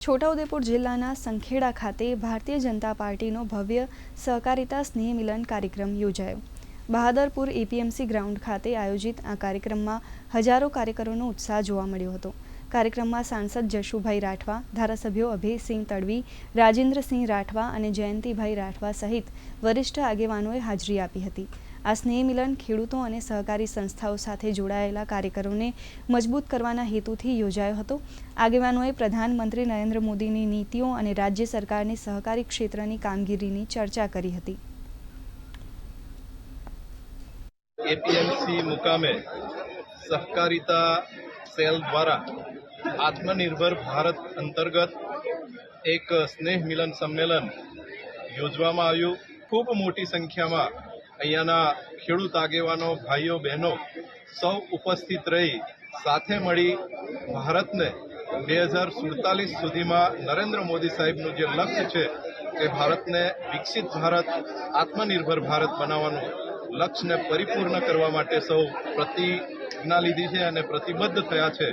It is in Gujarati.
છોટાઉદેપુર જિલ્લાના સંખેડા ખાતે ભારતીય જનતા પાર્ટીનો ભવ્ય સહકારિતા સ્નેહ મિલન કાર્યક્રમ યોજાયો. બહાદરપુર એપીએમસી ગ્રાઉન્ડ ખાતે આયોજિત આ કાર્યક્રમમાં હજારો કાર્યકરોનો ઉત્સાહ જોવા મળ્યો હતો. કાર્યક્રમમાં સાંસદ જશુભાઈ રાઠવા, ધારાસભ્યો અભયસિંહ તડવી, રાજેન્દ્રસિંહ રાઠવા અને જયંતિભાઈ રાઠવા સહિત વરિષ્ઠ આગેવાનોએ હાજરી આપી હતી. આ સ્નેહ મિલન ખેડૂતો અને સહકારી સંસ્થાઓ સાથે જોડાયેલા કાર્યકરોને મજબૂત કરવાના હેતુથી યોજાયો હતો. આગેવાનોએ પ્રધાનમંત્રી નરેન્દ્ર મોદીની નીતિઓ અને રાજ્ય સરકારની સહકારી ક્ષેત્રની કામગીરીની ચર્ચા કરી હતી. एपीएमसी मुकामे सहकारिता सेल द्वारा आत्मनिर्भर भारत अंतर्गत एक स्नेह मिलन सम्मेलन योजવામાં આવ્યું. ખૂબ મોટી સંખ્યામાં અહીંયાના ખેડૂત આગેવાનો, ભાઈઓ બહેનો સૌ ઉપસ્થિત રહી સાથે મળી ભારતને 2047 સુધીમાં નરેન્દ્ર મોદી સાહેબનું જે લક્ષ્ય છે તે ભારતને વિકસિત ભારત, આત્મનિર્ભર ભારત બનાવવાનું લક્ષ્યને પરિપૂર્ણ કરવા માટે સૌ પ્રતિજ્ઞા લીધી છે અને પ્રતિબદ્ધ થયા છે.